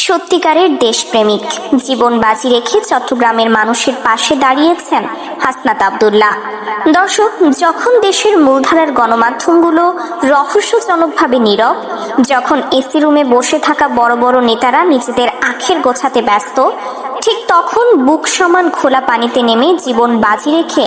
সত্যিকারের দেশপ্রেমিক, জীবন বাজি রেখে চট্টগ্রামের মানুষের পাশে দাঁড়িয়েছেন হাসনাত আব্দুল্লাহ। দর্শক, যখন দেশের মূলধারার গণমাধ্যমগুলো রহস্যজনকভাবে নীরব, যখন এসি রুমে বসে থাকা বড় বড় নেতারা নিজেদের আখের গোছাতে ব্যস্ত, ঠিক তখন বুক সমান খোলা পানিতে নেমে জীবন বাজি রেখে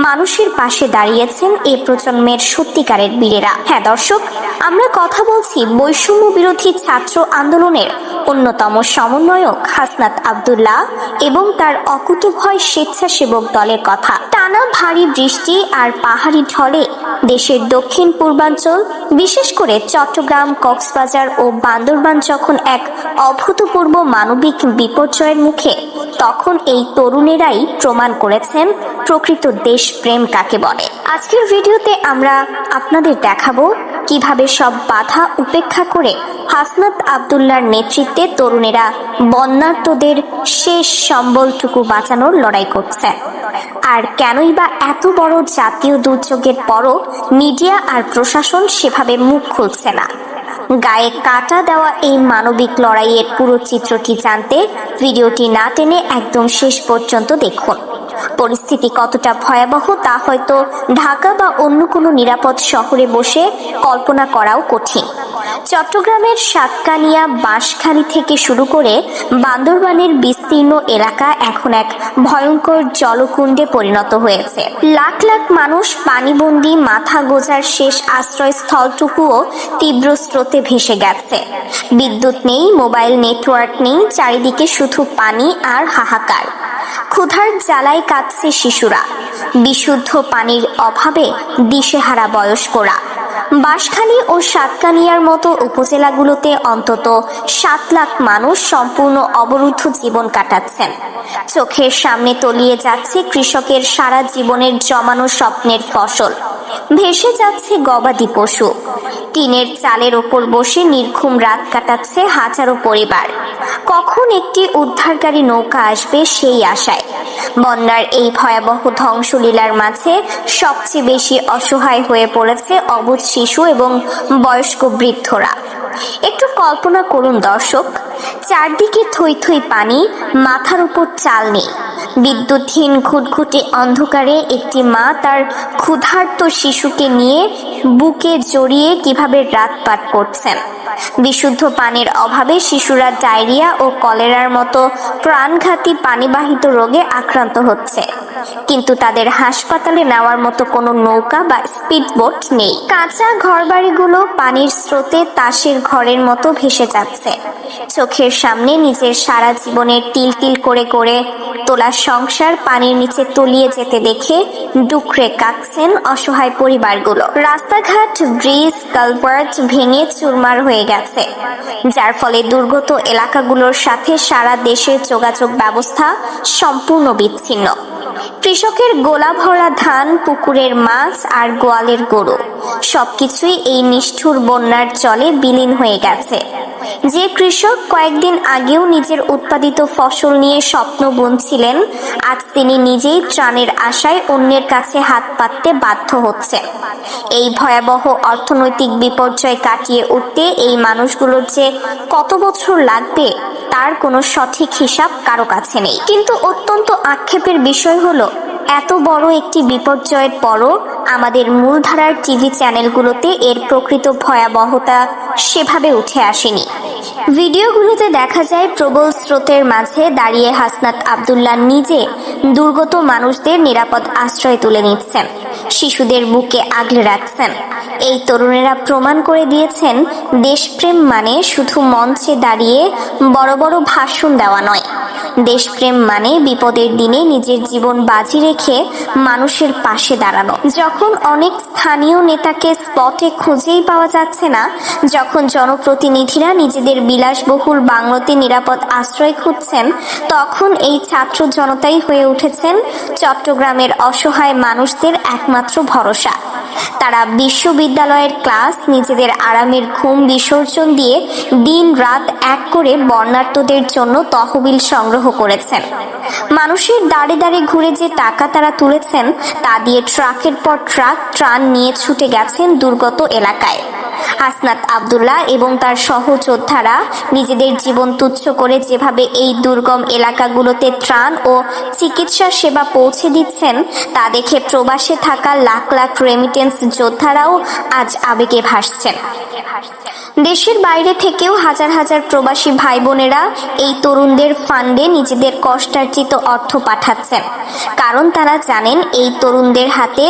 মানুষের পাশে দাঁড়িয়েছেন এই প্রজন্মের সত্যিকারের বীরেরা। হ্যাঁ দর্শক, আমরা কথা বলছি বৈষম্য বিরোধী ছাত্র আন্দোলনের অন্যতম সমন্বয়ক হাসনাত আব্দুল্লাহ এবং তার অকুতোভয় স্বেচ্ছাসেবক দলের কথা। টানা ভারী বৃষ্টি আর পাহাড়ি ঢলে দেশের দক্ষিণ পূর্বাঞ্চল, বিশেষ করে চট্টগ্রাম, কক্সবাজার ও বান্দরবান যখন এক অভূতপূর্ব মানবিক বিপর্যয়ের মুখে, তখন এই তরুণেরাই প্রমাণ করেছেন প্রকৃত দেশপ্রেম কাকে বলে। আজকের ভিডিওতে আমরা আপনাদের দেখাবো কিভাবে সব বাধা উপেক্ষা করে হাসনাত আব্দুল্লাহর নেতৃত্বে তরুণেরা বন্যার্তদের শেষ সম্বলটুকু বাঁচানোর লড়াই করছে। আর কেনই বা এত বড় জাতীয় দুর্যোগের পরও মিডিয়া আর প্রশাসন সেভাবে মুখ খুলছে না। গায়ে কাটা দেওয়া এই মানবিক লড়াইয়ের পুরো চিত্রটি জানতে ভিডিওটি না টেনে একদম শেষ পর্যন্ত দেখুন। পরিস্থিতি কতটা ভয়াবহ তা হয়তো ঢাকা বা অন্য কোনো নিরাপদ শহরে বসে কল্পনা করাও কঠিন। চট্টগ্রামের সাতকানিয়া, বাঁশখালী থেকে শুরু করে বান্দরবানের বিস্তীর্ণ এলাকা এখন এক ভয়ঙ্কর জলকুণ্ডে পরিণত হয়েছে। লাখ লাখ মানুষ পানিবন্দী, মাথা গোজার শেষ আশ্রয়স্থলটুকুও তীব্র স্রোতে ভেসে গেছে। বিদ্যুৎ নেই, মোবাইল নেটওয়ার্ক নেই, চারিদিকে শুধু পানি আর হাহাকার। ক্ষুধার জ্বালায় কাঁদছে শিশুরা, বিশুদ্ধ পানির অভাবে দিশেহারা বয়স্করা। বাঁশখালী ও সাতকানিয়ার মতো উপজেলাগুলোতে অন্তত 7 লাখ মানুষ সম্পূর্ণ অবরুদ্ধ জীবন কাটাচ্ছেন। চোখের সামনে তলিয়ে যাচ্ছে কৃষকের সারা জীবনের জমানো স্বপ্নের ফসল, ভেসে যাচ্ছে গবাদি পশু। টিনের চালের ওপর বসে নির্ঘুম রাত কাটাচ্ছে হাজারো পরিবার। কখন একটি উদ্ধারকারী নৌকা আসবে সেই আশায়। বন্যার এই ভয়াবহ ধ্বংসলীলার মাঝে সবচেয়ে বেশি অসহায় হয়ে পড়েছে অবুঝ শিশু এবং বয়স্ক বৃদ্ধরা। একটু কল্পনা করুন দর্শক, চারদিকে থই থই পানি, মাথার উপর চাল নেই। বিদ্যুৎহীন ঘুটঘুটে অন্ধকারে একটি মা তার ক্ষুধার্ত শিশুকে নিয়ে বুকে জড়িয়ে কিভাবে রাত পার করছেন। বিশুদ্ধ পানির অভাবে শিশুরা ডায়রিয়া ও কলেরার মতো প্রাণঘাতী পানিবাহিত রোগে আক্রান্ত হচ্ছে, কিন্তু তাদের হাসপাতালে নেওয়ার মতো কোনো নৌকা বা স্পিডবোট নেই। কাঁচা ঘরবাড়িগুলো পানির স্রোতে তাসের ঘরের মতো ভেসে যাচ্ছে। চোখের সামনে নিজের সারা জীবনের তিল তিল করে করে তোলা সংসার পানির নিচে তলিয়ে যেতে দেখে ডুকরে কাঁদছেন অসহায় পরিবারগুলো। রাস্তাঘাট, ব্রিজ, কালভার্ট ভেঙে চুরমার হয়ে গেছে, যার ফলে দুর্গত এলাকাগুলোর সাথে সারা দেশের যোগাযোগ ব্যবস্থা সম্পূর্ণ বিচ্ছিন্ন। কৃষকের গোলা ভরা ধান, পুকুরের মাছ আর গোয়ালের গরু সবকিছুই এই নিষ্ঠুর বন্যার জলে বিলীন হয়ে গেছে। যে কৃষক কয়েকদিন আগেও নিজের উৎপাদিত ফসল নিয়ে স্বপ্ন বুনছিলেন, আজ তিনি নিজেই ত্রাণের আশায় অন্যের কাছে হাত পাততে বাধ্য হচ্ছে। এই ভয়াবহ অর্থনৈতিক বিপর্যয় কাটিয়ে উঠতে এই মানুষগুলোর যে কত বছর লাগবে তার কোনো সঠিক হিসাব কারো কাছে নেই। কিন্তু অত্যন্ত আক্ষেপের বিষয় হলো, এত বড় একটি বিপর্যয়ের পরও আমাদের মূলধারার টিভি চ্যানেলগুলোতে এর প্রকৃত ভয়াবহতা সেভাবে উঠে আসেনি। ভিডিওগুলোতে দেখা যায় প্রবল স্রোতের মাঝে দাঁড়িয়ে হাসনাত আব্দুল্লাহ নিজে দুর্গত মানুষদের নিরাপদ আশ্রয় তুলে নিচ্ছেন, শিশুদের বুকে আগলে রাখছেন। এই তরুণেরা প্রমাণ করে দিয়েছেন, দেশপ্রেম মানে শুধু মঞ্চে দাঁড়িয়ে বড় বড় ভাষণ দেওয়া নয়। দেশপ্রেম মানে বিপদের দিনে নিজের জীবন বাজি রেখে মানুষের পাশে দাঁড়ানো। যখন অনেক স্থানীয় নেতাকে স্পটে খুঁজেই পাওয়া যাচ্ছে না, যখন জনপ্রতিনিধিরা নিজেদের বিলাসবহুল বাংলোতে নিরাপদ আশ্রয় খুঁজছেন, তখন এই ছাত্র জনতাই হয়ে উঠেছেন চট্টগ্রামের অসহায় মানুষদের একমাত্র ভরসা। তারা বিশ্ববিদ্যালয়ের ক্লাস, নিজেদের আরামের ঘুম বিসর্জন দিয়ে দিন রাত এক করে বন্যার্তদের জন্য তহবিল সংগ্রহ করেছেন। মানুষের দাঁড়ে দাঁড়ে ঘুরে যে টাকা তারা তুলেছেন তা দিয়ে ট্রাকের পর ট্রাক ত্রাণ নিয়ে ছুটে গেছেন দুর্গত এলাকায়। হাসনাত আব্দুল্লাহ এবং তার সহযোদ্ধারা নিজেদের জীবন তুচ্ছ করে যেভাবে এই দুর্গম এলাকাগুলোতে ত্রাণ ও চিকিৎসা সেবা পৌঁছে দিচ্ছেন তা দেখে প্রবাসে থাকা লাখ লাখ রেমিটেন্স যোদ্ধারাও আজ আবেগে ভাসছেন। দেশের বাইরে থেকেও হাজার হাজার প্রবাসী ভাই বোনেরা এই তরুণদের ফান্ডে নিজেদের কষ্টার্জিত অর্থ পাঠাচ্ছেন, কারণ তারা জানেন এই তরুণদের হাতে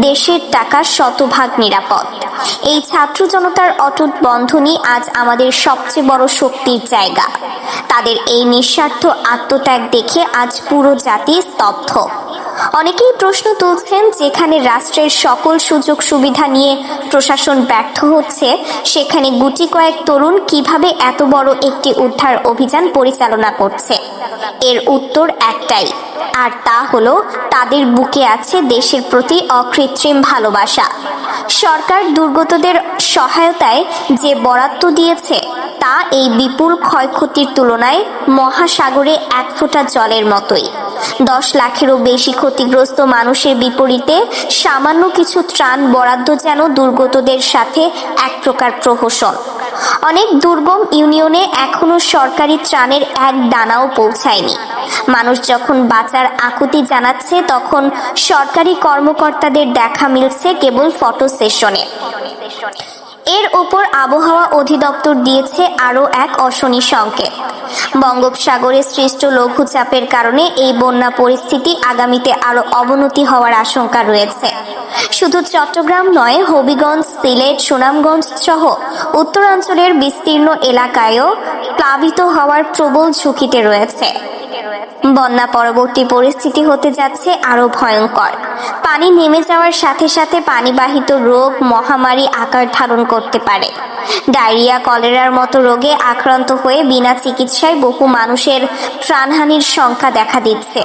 দেশের টাকা শতভাগ নিরাপদ। এই ছাত্র জনতার অটুট বন্ধনই আজ আমাদের সবচেয়ে বড় শক্তির জায়গা। তাদের এই নিঃস্বার্থ আত্মত্যাগ দেখে আজ পুরো জাতি স্তব্ধ। অনেকেই প্রশ্ন তুলছেন, যেখানে রাষ্ট্রের সকল সুযোগ সুবিধা নিয়ে প্রশাসন ব্যর্থ হচ্ছে, সেখানে গুটি কয়েক তরুণ কিভাবে এত বড় একটি উদ্ধার অভিযান পরিচালনা করছে? এর উত্তর একটাই, আর তা হলো তাদের বুকে আছে দেশের প্রতি অকৃত্রিম ভালোবাসা। সরকার দুর্গতদের সহায়তায় যে বরাদ্দ দিয়েছে তা এই বিপুল ক্ষয়ক্ষতির তুলনায় মহাসাগরে এক ফোঁটা জলের মতোই। 10 লাখেরও বেশি ক্ষতিগ্রস্ত মানুষের বিপরীতে সামান্য কিছু ত্রাণ বরাদ্দ যেন দুর্গতদের সাথে এক প্রকার প্রহসন। অনেক দুর্গম ইউনিয়নে এখনো সরকারি ত্রাণের এক দানাও পৌঁছায়নি। মানুষ যখন বাঁচার আকুতি জানাচ্ছে, তখন সরকারি কর্মকর্তাদের দেখা মিলছে কেবল ফটো সেশনে। এর ওপর আবহাওয়া অধিদপ্তর দিয়েছে আরও এক অশনি সংকেত। বঙ্গোপসাগরে সৃষ্ট লঘুচাপের কারণে এই বন্যা পরিস্থিতি আগামীতে আরও অবনতি হওয়ার আশঙ্কা রয়েছে। শুধু চট্টগ্রাম নয়, হবিগঞ্জ, সিলেট, সুনামগঞ্জ সহ উত্তরাঞ্চলের বিস্তীর্ণ এলাকায়ও প্লাবিত হওয়ার প্রবল ঝুঁকিতে রয়েছে। বন্যা পরবর্তী পরিস্থিতি হতে যাচ্ছে আরো ভয়ঙ্কর। পানি নেমে যাওয়ার সাথে সাথে পানিবাহিত রোগ মহামারী আকার ধারণ করতে পারে। ডায়রিয়া, কলেরার মতো রোগে আক্রান্ত হয়ে বিনা চিকিৎসায় বহু মানুষের প্রাণহানির সংখ্যা দেখা দিচ্ছে।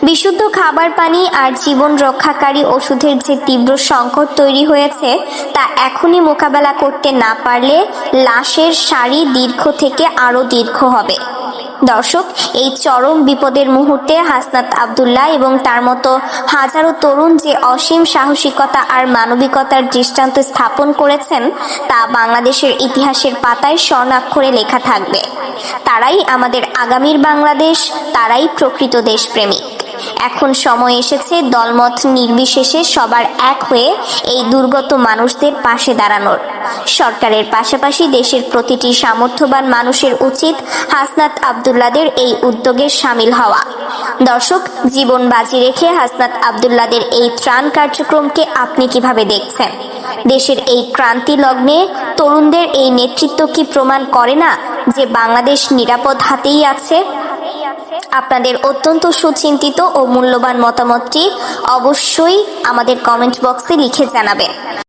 বিশুদ্ধ খাবার পানি আর জীবন রক্ষাকারী ওষুধের যে তীব্র সংকট তৈরি হয়েছে, তা এখনই মোকাবেলা করতে না পারলে লাশের সারি দীর্ঘ থেকে আরো দীর্ঘ হবে। দর্শক, এই চরম বিপদের মুহূর্তে হাসনাত আব্দুল্লাহ এবং তার মতো হাজারো তরুণ যে অসীম সাহসিকতা আর মানবিকতার দৃষ্টান্ত স্থাপন করেছেন, তা বাংলাদেশের ইতিহাসের পাতায় স্বর্ণাক্ষরে লেখা থাকবে। তারাই আমাদের আগামীর বাংলাদেশ, তারাই প্রকৃত দেশপ্রেমিক। এখন সময় এসেছে দলমত নির্বিশেষে সবার এক হয়ে এই দুর্গত মানুষদের পাশে দাঁড়ানোর। সরকারের পাশাপাশি দেশের প্রতিটি সামর্থ্যবান মানুষের উচিত হাসনাত আব্দুল্লাহদের এই উদ্যোগে সামিল হওয়া। দর্শক, জীবন বাজি রেখে হাসনাত আব্দুল্লাহদের এই ত্রাণ কার্যক্রমকে আপনি কিভাবে দেখছেন? দেশের এই ক্রান্তি লগ্নে তরুণদের এই নেতৃত্ব কি প্রমাণ করে না যে বাংলাদেশ নিরাপদ হাতেই আছে? আপনাদের অত্যন্ত সুচিন্তিত ও মূল্যবান মতামতটি অবশ্যই আমাদের কমেন্ট বক্সে লিখে জানাবেন।